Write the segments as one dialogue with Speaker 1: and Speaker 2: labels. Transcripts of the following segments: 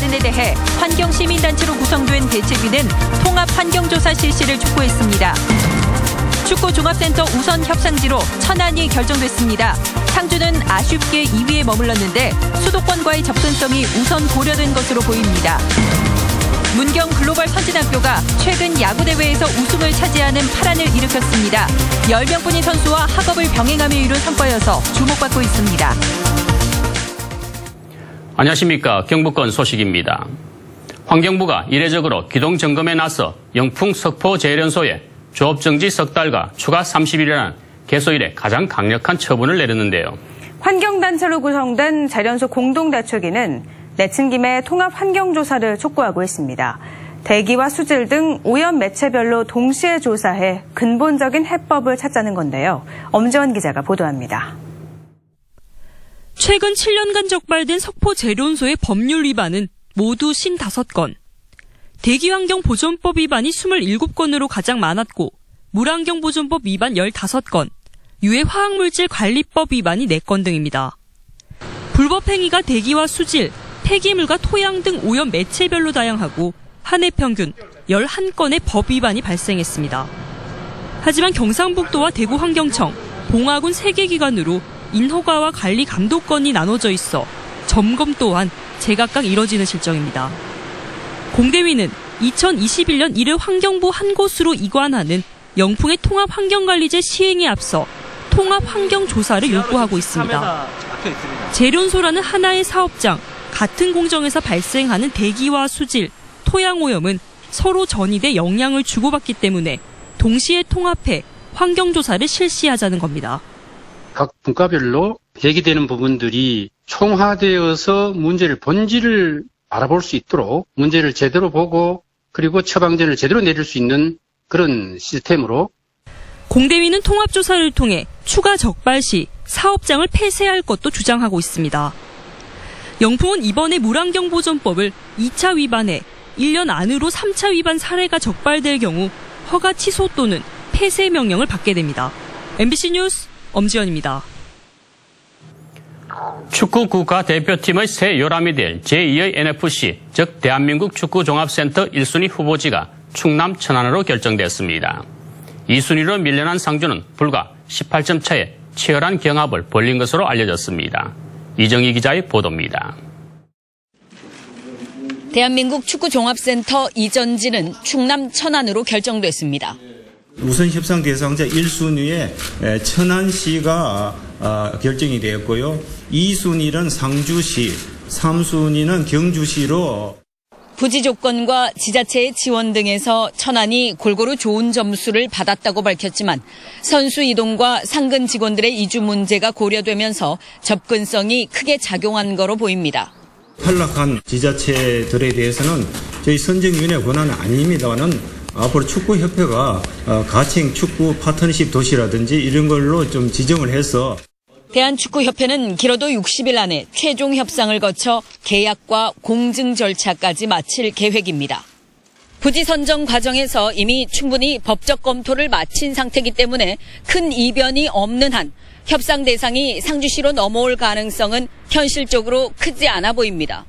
Speaker 1: 사안에 대해 환경시민단체로 구성된 대책위는 통합환경조사 실시를 촉구했습니다. 축구종합센터 우선 협상지로 천안이 결정됐습니다. 상주는 아쉽게 2위에 머물렀는데 수도권과의 접근성이 우선 고려된 것으로 보입니다. 문경 글로벌 선진학교가 최근 야구대회에서 우승을 차지하는 파란을 일으켰습니다. 10명뿐인 선수와 학업을 병행함에 이룬 성과여서 주목받고 있습니다.
Speaker 2: 안녕하십니까. 경북권 소식입니다. 환경부가 이례적으로 기동점검에 나서 영풍 석포 재련소에 조업정지 석 달과 추가 30일이라는 개소 이래 가장 강력한 처분을 내렸는데요.
Speaker 3: 환경단체로 구성된 재련소 공동대책위는 내친 김에 통합환경조사를 촉구하고 있습니다. 대기와 수질 등 오염 매체별로 동시에 조사해 근본적인 해법을 찾자는 건데요. 엄지원 기자가 보도합니다.
Speaker 4: 최근 7년간 적발된 석포 재련소의 법률 위반은 모두 55건. 대기환경보존법 위반이 27건으로 가장 많았고 물환경보존법 위반 15건, 유해화학물질관리법 위반이 4건 등입니다. 불법 행위가 대기와 수질, 폐기물과 토양 등 오염 매체별로 다양하고 한 해 평균 11건의 법 위반이 발생했습니다. 하지만 경상북도와 대구환경청, 봉화군 3개 기관으로 인허가와 관리 감독권이 나눠져 있어 점검 또한 제각각 이뤄지는 실정입니다. 공대위는 2021년 이를 환경부 한 곳으로 이관하는 영풍의 통합환경관리제 시행에 앞서 통합환경조사를 요구하고 있습니다. 재련소라는 하나의 사업장, 같은 공정에서 발생하는 대기와 수질, 토양 오염은 서로 전이돼 영향을 주고받기 때문에 동시에 통합해 환경조사를 실시하자는 겁니다.
Speaker 5: 각 분과별로 제기되는 부분들이 총화되어서 문제를 본질을 알아볼 수 있도록 문제를 제대로 보고 그리고 처방전을 제대로 내릴 수 있는 그런 시스템으로.
Speaker 4: 공대위는 통합조사를 통해 추가 적발 시 사업장을 폐쇄할 것도 주장하고 있습니다. 영풍은 이번에 물환경보존법을 2차 위반해 1년 안으로 3차 위반 사례가 적발될 경우 허가 취소 또는 폐쇄 명령을 받게 됩니다. MBC 뉴스 엄지연입니다.
Speaker 2: 축구 국가대표팀의 새 요람이 될 제2의 NFC, 즉 대한민국 축구종합센터 1순위 후보지가 충남 천안으로 결정됐습니다. 2순위로 밀려난 상주는 불과 18점 차에 치열한 경합을 벌린 것으로 알려졌습니다. 이정희 기자의 보도입니다.
Speaker 6: 대한민국 축구종합센터 이전지는 충남 천안으로 결정됐습니다.
Speaker 7: 우선 협상 대상자 1순위에 천안시가 결정이 되었고요. 2순위는 상주시, 3순위는 경주시로.
Speaker 6: 부지 조건과 지자체의 지원 등에서 천안이 골고루 좋은 점수를 받았다고 밝혔지만 선수 이동과 상근 직원들의 이주 문제가 고려되면서 접근성이 크게 작용한 거로 보입니다.
Speaker 7: 탈락한 지자체들에 대해서는 저희 선정위원회 권한은 아닙니다만은 앞으로 축구협회가 가칭 축구 파트너십 도시라든지 이런 걸로 좀 지정을 해서.
Speaker 6: 대한축구협회는 길어도 60일 안에 최종 협상을 거쳐 계약과 공증 절차까지 마칠 계획입니다. 부지 선정 과정에서 이미 충분히 법적 검토를 마친 상태이기 때문에 큰 이변이 없는 한 협상 대상이 상주시로 넘어올 가능성은 현실적으로 크지 않아 보입니다.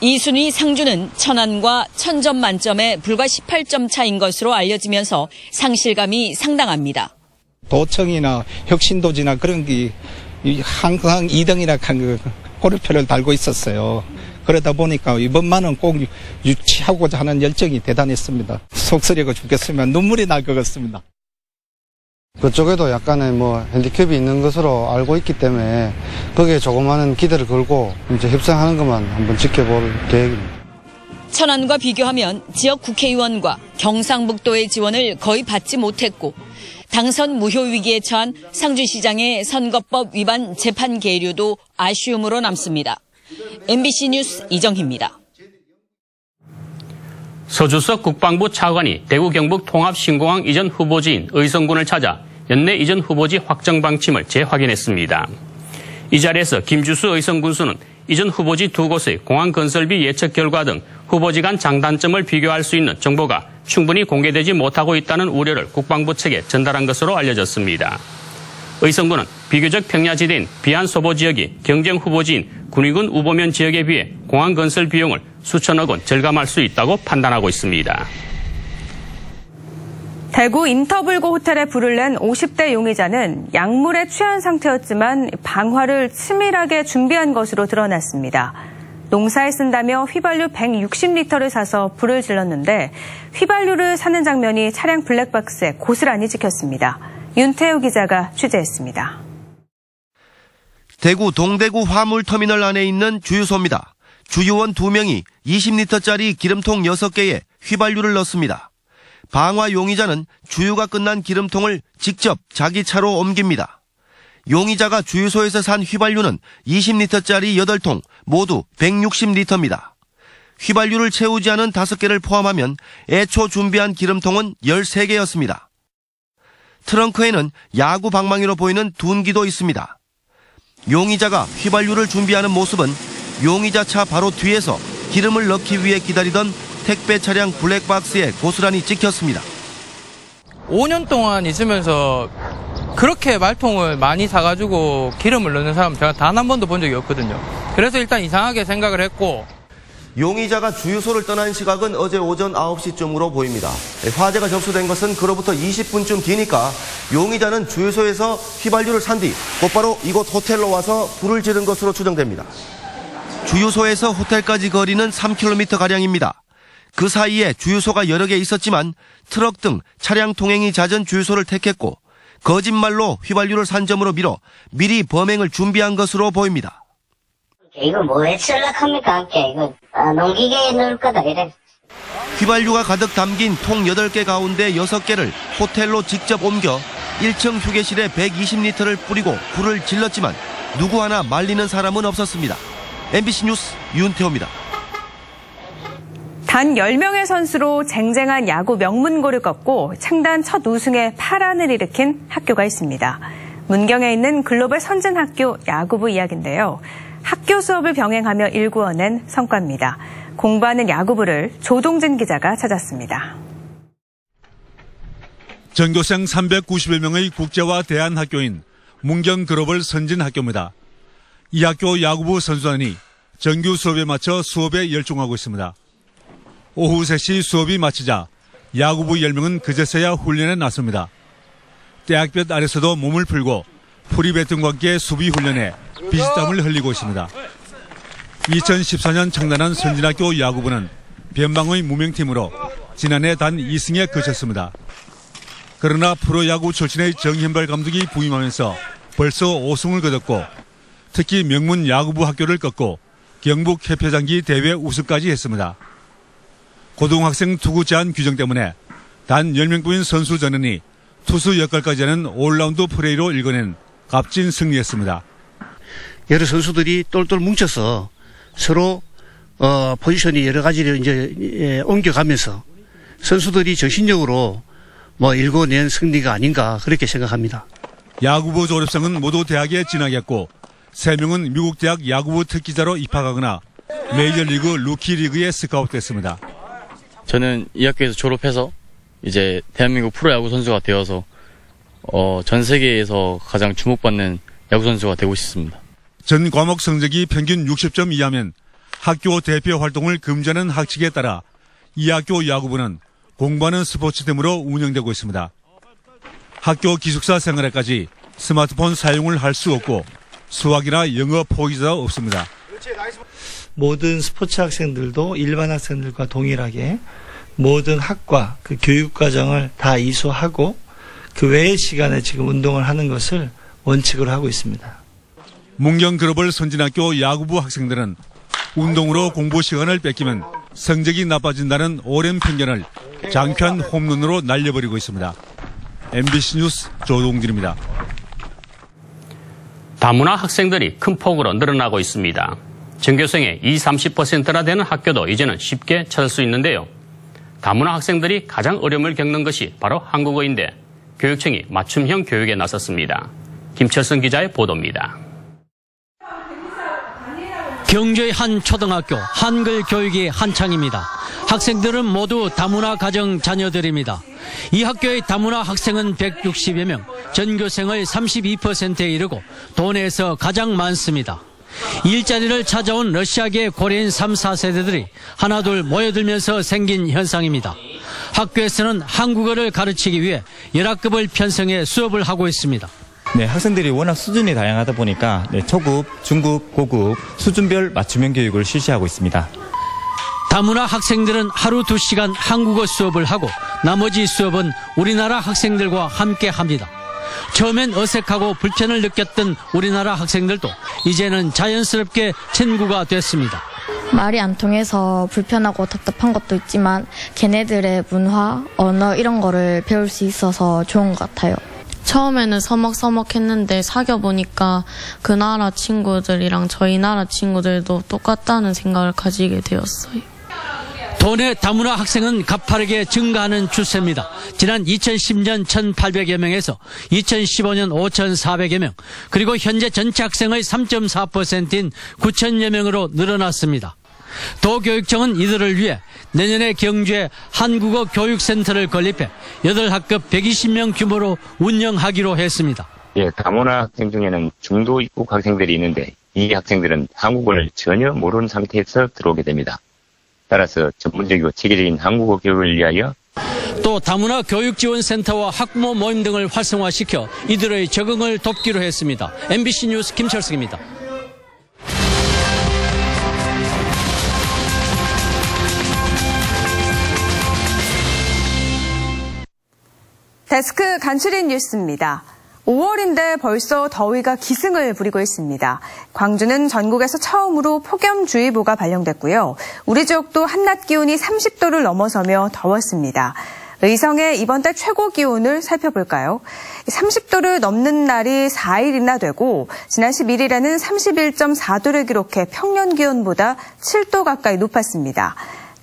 Speaker 6: 2순위 상주는 천안과 1000점 만점에 불과 18점 차인 것으로 알려지면서 상실감이 상당합니다.
Speaker 8: 도청이나 혁신도지나 그런 게 항상 2등이라 한 호르표를 달고 있었어요. 그러다 보니까 이번만은 꼭 유치하고자 하는 열정이 대단했습니다. 속쓰리고 죽겠으면 눈물이 날 것 같습니다.
Speaker 9: 그쪽에도 약간의 핸디캡이 있는 것으로 알고 있기 때문에 거기에 조그마한 기대를 걸고 이제 협상하는 것만 한번 지켜볼 계획입니다.
Speaker 6: 천안과 비교하면 지역 국회의원과 경상북도의 지원을 거의 받지 못했고 당선 무효 위기에 처한 상주시장의 선거법 위반 재판 계류도 아쉬움으로 남습니다. MBC 뉴스 이정희입니다.
Speaker 2: 서주석 국방부 차관이 대구 경북 통합신공항 이전 후보지인 의성군을 찾아 연내 이전 후보지 확정 방침을 재확인했습니다. 이 자리에서 김주수 의성군수는 이전 후보지 두 곳의 공항 건설비 예측 결과 등 후보지 간 장단점을 비교할 수 있는 정보가 충분히 공개되지 못하고 있다는 우려를 국방부 측에 전달한 것으로 알려졌습니다. 의성군은 비교적 평야지대인 비안 소보 지역이 경쟁 후보지인 군위군 우보면 지역에 비해 공항 건설 비용을 수천억 원 절감할 수 있다고 판단하고 있습니다.
Speaker 3: 대구 인터블고 호텔에 불을 낸 50대 용의자는 약물에 취한 상태였지만 방화를 치밀하게 준비한 것으로 드러났습니다. 농사에 쓴다며 휘발유 160리터를 사서 불을 질렀는데 휘발유를 사는 장면이 차량 블랙박스에 고스란히 찍혔습니다. 윤태우 기자가 취재했습니다.
Speaker 10: 대구 동대구 화물터미널 안에 있는 주유소입니다. 주유원 2명이 20리터짜리 기름통 6개에 휘발유를 넣습니다. 방화 용의자는 주유가 끝난 기름통을 직접 자기 차로 옮깁니다. 용의자가 주유소에서 산 휘발유는 20리터짜리 8통, 모두 160리터입니다. 휘발유를 채우지 않은 5개를 포함하면 애초 준비한 기름통은 13개였습니다. 트렁크에는 야구 방망이로 보이는 둔기도 있습니다. 용의자가 휘발유를 준비하는 모습은 용의자 차 바로 뒤에서 기름을 넣기 위해 기다리던 택배 차량 블랙박스에 고스란히 찍혔습니다.
Speaker 11: 5년 동안 있으면서 그렇게 말통을 많이 사가지고 기름을 넣는 사람 제가 단 한 번도 본 적이 없거든요. 그래서 일단 이상하게 생각을 했고.
Speaker 10: 용의자가 주유소를 떠난 시각은 어제 오전 9시쯤으로 보입니다. 화재가 접수된 것은 그로부터 20분쯤 뒤니까 용의자는 주유소에서 휘발유를 산 뒤 곧바로 이곳 호텔로 와서 불을 지른 것으로 추정됩니다. 주유소에서 호텔까지 거리는 3km가량입니다. 그 사이에 주유소가 여러 개 있었지만 트럭 등 차량 통행이 잦은 주유소를 택했고 거짓말로 휘발유를 산 점으로 미뤄 미리 범행을 준비한 것으로 보입니다.
Speaker 12: 이거 뭐에 쓸락합니까? 이거 농기계에 넣을 거다 이래.
Speaker 10: 휘발유가 가득 담긴 통 8개 가운데 6개를 호텔로 직접 옮겨 1층 휴게실에 120리터를 뿌리고 불을 질렀지만 누구 하나 말리는 사람은 없었습니다. MBC 뉴스 윤태호입니다.
Speaker 3: 단 10명의 선수로 쟁쟁한 야구 명문고를 꺾고 창단 첫 우승에 파란을 일으킨 학교가 있습니다. 문경에 있는 글로벌 선진학교 야구부 이야기인데요. 학교 수업을 병행하며 일구어낸 성과입니다. 공부하는 야구부를 조동진 기자가 찾았습니다.
Speaker 13: 전교생 391명의 국제화 대안학교인 문경 글로벌 선진학교입니다. 이 학교 야구부 선수단이 정규 수업에 맞춰 수업에 열중하고 있습니다. 오후 3시 수업이 마치자 야구부 10명은 그제서야 훈련에 나섭니다. 대학볕 아래서도 몸을 풀고 프리배 등과 함께 수비 훈련에 비지땀을 흘리고 있습니다. 2014년 창단한 선진학교 야구부는 변방의 무명팀으로 지난해 단 2승에 그쳤습니다. 그러나 프로야구 출신의 정현발 감독이 부임하면서 벌써 5승을 거뒀고 특히 명문 야구부 학교를 꺾고 경북 협회장기 대회 우승까지 했습니다. 고등학생 투구 제한 규정 때문에 단 10명뿐인 선수 전원이 투수 역할까지 하는 올라운드 플레이로 읽어낸 값진 승리였습니다.
Speaker 14: 여러 선수들이 똘똘 뭉쳐서 서로 포지션이 여러 가지를 이제 옮겨가면서 선수들이 정신력으로 일궈낸 승리가 아닌가 그렇게 생각합니다.
Speaker 13: 야구부 졸업생은 모두 대학에 진학했고 3명은 미국 대학 야구부 특기자로 입학하거나 메이저리그 루키리그에 스카웃됐습니다.
Speaker 15: 저는 이 학교에서 졸업해서 이제 대한민국 프로야구 선수가 되어서 전 세계에서 가장 주목받는 야구 선수가 되고 싶습니다.
Speaker 13: 전 과목 성적이 평균 60점 이하면 학교 대표 활동을 금지하는 학칙에 따라 이 학교 야구부는 공부하는 스포츠팀으로 운영되고 있습니다. 학교 기숙사 생활에까지 스마트폰 사용을 할 수 없고 수학이나 영어 포기자가 없습니다.
Speaker 16: 모든 스포츠 학생들도 일반 학생들과 동일하게 모든 학과 그 교육과정을 다 이수하고 그 외의 시간에 지금 운동을 하는 것을 원칙으로 하고 있습니다.
Speaker 13: 문경 글로벌 선진학교 야구부 학생들은 운동으로 공부 시간을 뺏기면 성적이 나빠진다는 오랜 편견을 장편 홈런으로 날려버리고 있습니다. MBC 뉴스 조동진입니다.
Speaker 2: 다문화 학생들이 큰 폭으로 늘어나고 있습니다. 전교생의 20-30%나 되는 학교도 이제는 쉽게 찾을 수 있는데요. 다문화 학생들이 가장 어려움을 겪는 것이 바로 한국어인데 교육청이 맞춤형 교육에 나섰습니다. 김철승 기자의 보도입니다.
Speaker 17: 경주의 한 초등학교 한글 교육이 한창입니다. 학생들은 모두 다문화 가정 자녀들입니다. 이 학교의 다문화 학생은 160여 명, 전교생의 32%에 이르고 도내에서 가장 많습니다. 일자리를 찾아온 러시아계 고려인 3, 4세대들이 하나둘 모여들면서 생긴 현상입니다. 학교에서는 한국어를 가르치기 위해 열학급을 편성해 수업을 하고 있습니다.
Speaker 18: 네, 학생들이 워낙 수준이 다양하다 보니까 초급, 중급, 고급 수준별 맞춤형 교육을 실시하고 있습니다.
Speaker 17: 다문화 학생들은 하루 2시간 한국어 수업을 하고 나머지 수업은 우리나라 학생들과 함께 합니다. 처음엔 어색하고 불편을 느꼈던 우리나라 학생들도 이제는 자연스럽게 친구가 됐습니다.
Speaker 19: 말이 안 통해서 불편하고 답답한 것도 있지만 걔네들의 문화, 언어 이런 거를 배울 수 있어서 좋은 것 같아요.
Speaker 20: 처음에는 서먹서먹했는데 사귀어보니까 그 나라 친구들이랑 저희 나라 친구들도 똑같다는 생각을 가지게 되었어요.
Speaker 17: 도내 다문화 학생은 가파르게 증가하는 추세입니다. 지난 2010년 1,800여 명에서 2015년 5,400여 명, 그리고 현재 전체 학생의 3.4%인 9,000여 명으로 늘어났습니다. 도교육청은 이들을 위해 내년에 경주에 한국어 교육센터를 건립해 8학급 120명 규모로 운영하기로 했습니다.
Speaker 21: 예, 다문화 학생 중에는 중도 입국 학생들이 있는데 이 학생들은 한국어를 전혀 모르는 상태에서 들어오게 됩니다. 따라서 전문적이고 체계적인 한국어 교육을 위하여
Speaker 17: 또 다문화 교육지원센터와 학부모 모임 등을 활성화시켜 이들의 적응을 돕기로 했습니다. MBC 뉴스 김철승입니다.
Speaker 3: 데스크 간추린 뉴스입니다. 5월인데 벌써 더위가 기승을 부리고 있습니다. 광주는 전국에서 처음으로 폭염주의보가 발령됐고요. 우리 지역도 한낮 기온이 30도를 넘어서며 더웠습니다. 의성의 이번 달 최고 기온을 살펴볼까요? 30도를 넘는 날이 4일이나 되고 지난 11일에는 31.4도를 기록해 평년 기온보다 7도 가까이 높았습니다.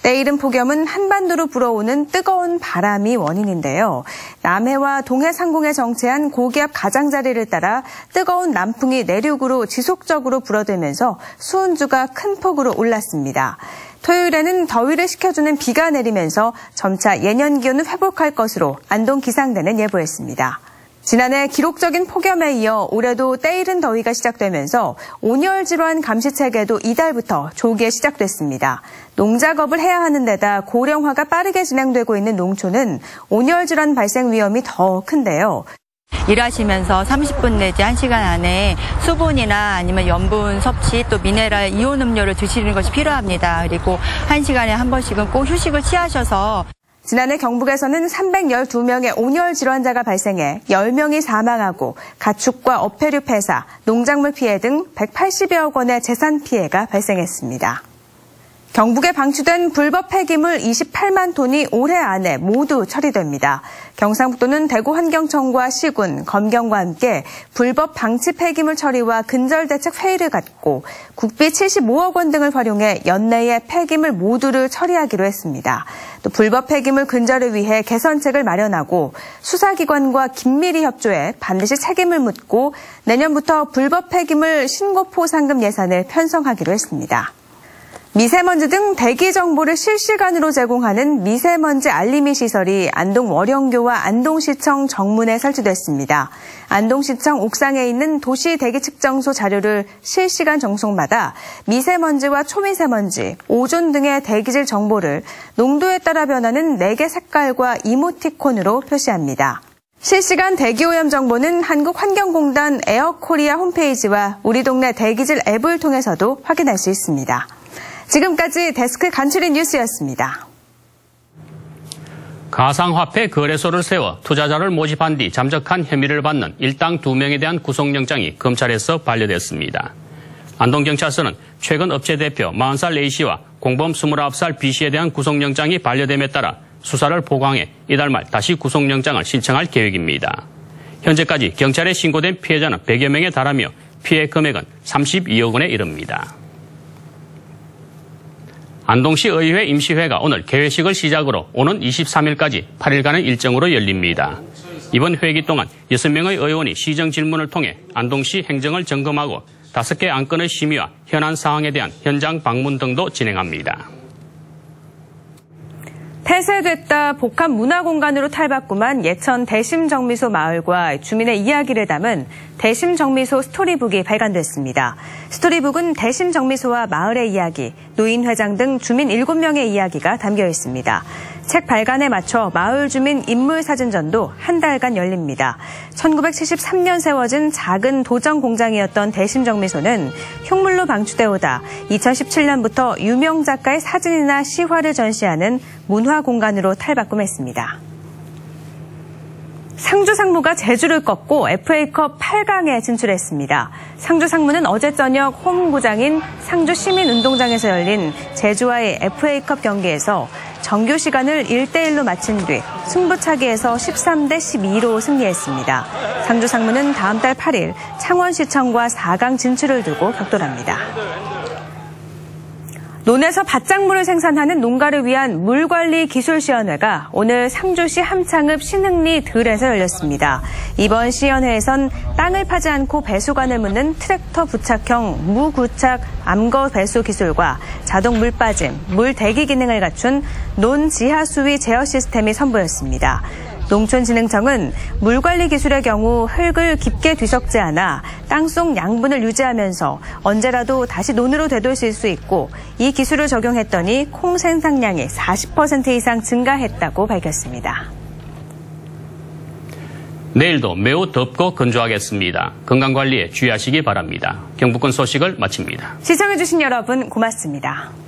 Speaker 3: 때이른 폭염은 한반도로 불어오는 뜨거운 바람이 원인인데요. 남해와 동해 상공에 정체한 고기압 가장자리를 따라 뜨거운 남풍이 내륙으로 지속적으로 불어들면서 수온주가 큰 폭으로 올랐습니다. 토요일에는 더위를 식혀주는 비가 내리면서 점차 예년 기온을 회복할 것으로 안동 기상대는 예보했습니다. 지난해 기록적인 폭염에 이어 올해도 때이른 더위가 시작되면서 온열 질환 감시 체계도 이달부터 조기에 시작됐습니다. 농작업을 해야 하는 데다 고령화가 빠르게 진행되고 있는 농촌은 온열 질환 발생 위험이 더 큰데요.
Speaker 22: 일하시면서 30분 내지 1시간 안에 수분이나 아니면 염분 섭취 또 미네랄 이온 음료를 드시는 것이 필요합니다. 그리고 1시간에 한 번씩은 꼭 휴식을 취하셔서
Speaker 3: 지난해 경북에서는 312명의 온열 질환자가 발생해 10명이 사망하고 가축과 어패류 폐사, 농작물 피해 등 180여억 원의 재산 피해가 발생했습니다. 경북에 방출된 불법 폐기물 28만 톤이 올해 안에 모두 처리됩니다. 경상북도는 대구환경청과 시군, 검경과 함께 불법 방치 폐기물 처리와 근절대책 회의를 갖고 국비 75억 원 등을 활용해 연내에 폐기물 모두를 처리하기로 했습니다. 또 불법 폐기물 근절을 위해 개선책을 마련하고 수사기관과 긴밀히 협조해 반드시 책임을 묻고 내년부터 불법 폐기물 신고포 상금 예산을 편성하기로 했습니다. 미세먼지 등 대기 정보를 실시간으로 제공하는 미세먼지 알림이 시설이 안동 월영교와 안동시청 정문에 설치됐습니다. 안동시청 옥상에 있는 도시 대기 측정소 자료를 실시간 정속마다 미세먼지와 초미세먼지, 오존 등의 대기질 정보를 농도에 따라 변하는 4개 색깔과 이모티콘으로 표시합니다. 실시간 대기오염 정보는 한국환경공단 에어코리아 홈페이지와 우리 동네 대기질 앱을 통해서도 확인할 수 있습니다. 지금까지 데스크 간추린 뉴스였습니다.
Speaker 2: 가상화폐 거래소를 세워 투자자를 모집한 뒤 잠적한 혐의를 받는 일당 2명에 대한 구속영장이 검찰에서 반려됐습니다. 안동경찰서는 최근 업체 대표 40살 A씨와 공범 29살 B씨에 대한 구속영장이 반려됨에 따라 수사를 보강해 이달 말 다시 구속영장을 신청할 계획입니다. 현재까지 경찰에 신고된 피해자는 100여 명에 달하며 피해 금액은 32억 원에 이릅니다. 안동시 의회 임시회가 오늘 개회식을 시작으로 오는 23일까지 8일간의 일정으로 열립니다. 이번 회기 동안 6명의 의원이 시정 질문을 통해 안동시 행정을 점검하고 5개 안건의 심의와 현안 사항에 대한 현장 방문 등도 진행합니다.
Speaker 3: 폐쇄됐다 복합 문화공간으로 탈바꿈한 예천 대심정미소 마을과 주민의 이야기를 담은 대심정미소 스토리북이 발간됐습니다. 스토리북은 대심정미소와 마을의 이야기, 노인회장 등 주민 7명의 이야기가 담겨 있습니다. 책 발간에 맞춰 마을 주민 인물 사진전도 한 달간 열립니다. 1973년 세워진 작은 도정 공장이었던 대심정미소는 흉물로 방치돼 오다 2017년부터 유명 작가의 사진이나 시화를 전시하는 문화 공간으로 탈바꿈했습니다. 상주 상무가 제주를 꺾고 FA컵 8강에 진출했습니다. 상주 상무는 어제 저녁 홈구장인 상주 시민운동장에서 열린 제주와의 FA컵 경기에서 정규 시간을 1대1로 마친 뒤 승부차기에서 13대 12로 승리했습니다. 상주 상무는 다음 달 8일 창원시청과 4강 진출을 두고 격돌합니다. 논에서 밭작물을 생산하는 농가를 위한 물관리기술시연회가 오늘 상주시 함창읍 신흥리 들에서 열렸습니다. 이번 시연회에선 땅을 파지 않고 배수관을 묻는 트랙터 부착형 무구착 암거 배수 기술과 자동 물빠짐, 물대기 기능을 갖춘 논 지하수위 제어 시스템이 선보였습니다. 농촌진흥청은 물관리 기술의 경우 흙을 깊게 뒤섞지 않아 땅속 양분을 유지하면서 언제라도 다시 논으로 되돌릴 수 있고 이 기술을 적용했더니 콩 생산량이 40% 이상 증가했다고 밝혔습니다.
Speaker 2: 내일도 매우 덥고 건조하겠습니다. 건강관리에 주의하시기 바랍니다. 경북권 소식을 마칩니다.
Speaker 3: 시청해주신 여러분 고맙습니다.